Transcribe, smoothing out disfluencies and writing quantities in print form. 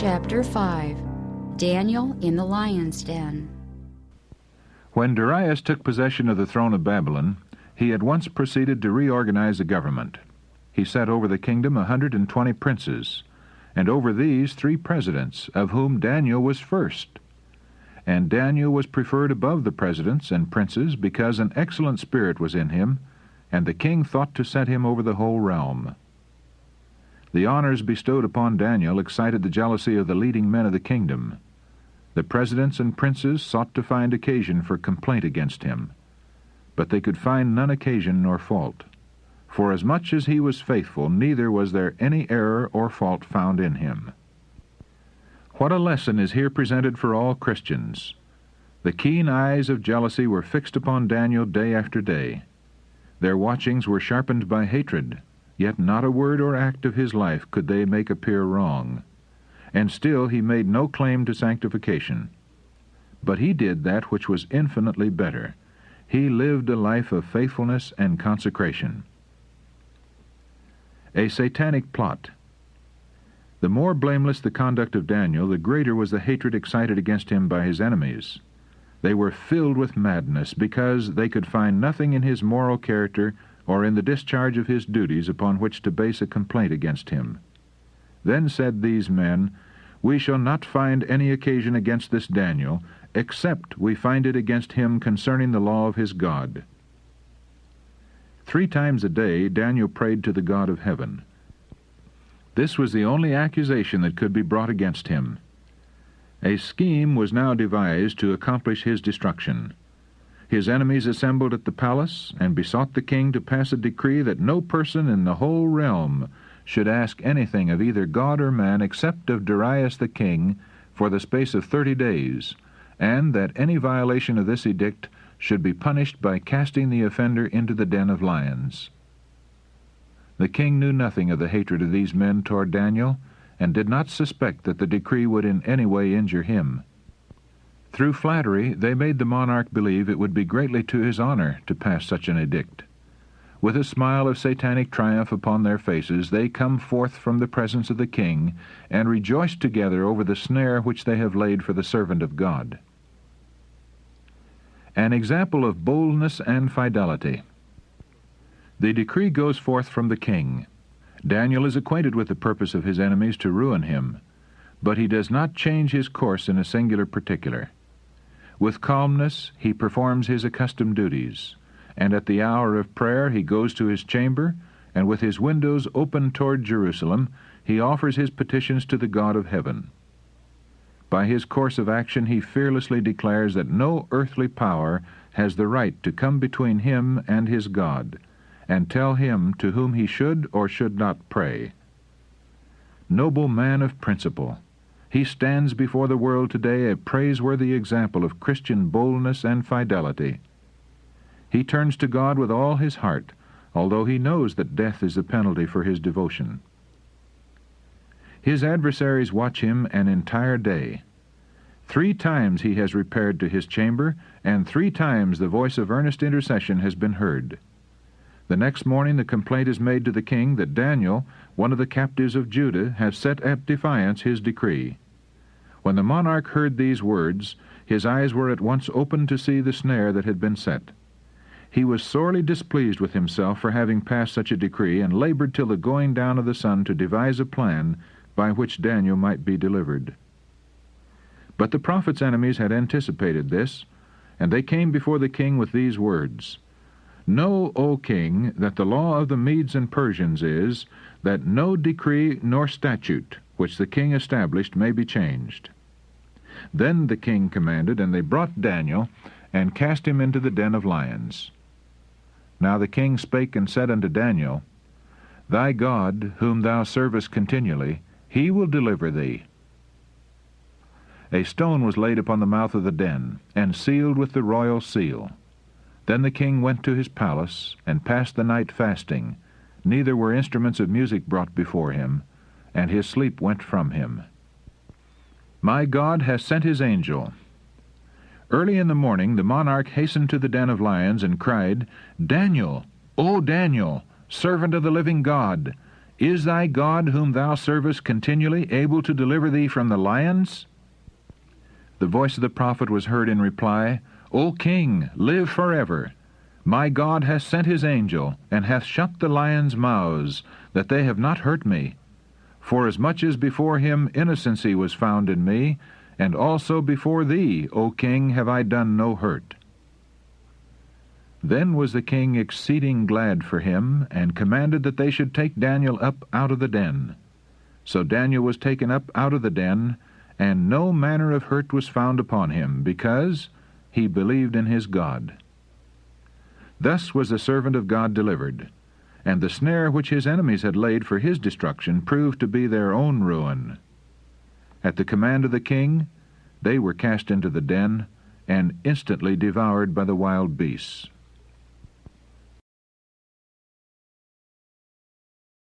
Chapter 5. Daniel in the Lion's Den. When Darius took possession of the throne of Babylon, he at once proceeded to reorganize the government. He set over the kingdom 120 princes, and over these 3 presidents, of whom Daniel was first. And Daniel was preferred above the presidents and princes because an excellent spirit was in him, and the king thought to set him over the whole realm. The honors bestowed upon Daniel excited the jealousy of the leading men of the kingdom. The presidents and princes sought to find occasion for complaint against him, but they could find none occasion nor fault. For as much as he was faithful, neither was there any error or fault found in him. What a lesson is here presented for all Christians! The keen eyes of jealousy were fixed upon Daniel day after day. Their watchings were sharpened by hatred, yet not a word or act of his life could they make appear wrong. And still he made no claim to sanctification. But he did that which was infinitely better. He lived a life of faithfulness and consecration. A satanic plot. The more blameless the conduct of Daniel, the greater was the hatred excited against him by his enemies. They were filled with madness because they could find nothing in his moral character or in the discharge of his duties upon which to base a complaint against him. Then said these men, "We shall not find any occasion against this Daniel, except we find it against him concerning the law of his God." 3 times a day Daniel prayed to the God of heaven. This was the only accusation that could be brought against him. A scheme was now devised to accomplish his destruction. His enemies assembled at the palace and besought the king to pass a decree that no person in the whole realm should ask anything of either God or man except of Darius the king for the space of 30 days, and that any violation of this edict should be punished by casting the offender into the den of lions. The king knew nothing of the hatred of these men toward Daniel, and did not suspect that the decree would in any way injure him. Through flattery, they made the monarch believe it would be greatly to his honor to pass such an edict. With a smile of satanic triumph upon their faces, they come forth from the presence of the king, and rejoice together over the snare which they have laid for the servant of God. An example of boldness and fidelity. The decree goes forth from the king. Daniel is acquainted with the purpose of his enemies to ruin him, but he does not change his course in a singular particular. With calmness he performs his accustomed duties, and at the hour of prayer he goes to his chamber, and with his windows open toward Jerusalem, he offers his petitions to the God of heaven. By his course of action he fearlessly declares that no earthly power has the right to come between him and his God, and tell him to whom he should or should not pray. Noble man of principle! He stands before the world today a praiseworthy example of Christian boldness and fidelity. He turns to God with all his heart, although he knows that death is the penalty for his devotion. His adversaries watch him an entire day. 3 times he has repaired to his chamber, and 3 times the voice of earnest intercession has been heard. The next morning the complaint is made to the king that Daniel, one of the captives of Judah, has set at defiance his decree. When the monarch heard these words, his eyes were at once opened to see the snare that had been set. He was sorely displeased with himself for having passed such a decree, and labored till the going down of the sun to devise a plan by which Daniel might be delivered. But the prophet's enemies had anticipated this, and they came before the king with these words, "Know, O king, that the law of the Medes and Persians is, that no decree nor statute which the king established may be changed." Then the king commanded, and they brought Daniel, and cast him into the den of lions. Now the king spake and said unto Daniel, "Thy God, whom thou servest continually, he will deliver thee." A stone was laid upon the mouth of the den, and sealed with the royal seal. Then the king went to his palace, and passed the night fasting, neither were instruments of music brought before him, and his sleep went from him. My God has sent his angel. Early in the morning the monarch hastened to the den of lions, and cried, "Daniel, O Daniel, servant of the living God, Is thy God, whom thou servest continually, able to deliver thee from the lions? The voice of the prophet was heard in reply, O king, live forever. My God hath sent his angel, and hath shut the lions' mouths, that they have not hurt me. Forasmuch as before him innocency was found in me, and also before thee, O king, have I done no hurt. Then was the king exceeding glad for him, and commanded that they should take Daniel up out of the den. So Daniel was taken up out of the den, and no manner of hurt was found upon him, because he believed in his God. Thus was the servant of God delivered, and the snare which his enemies had laid for his destruction proved to be their own ruin. At the command of the king, they were cast into the den, and instantly devoured by the wild beasts.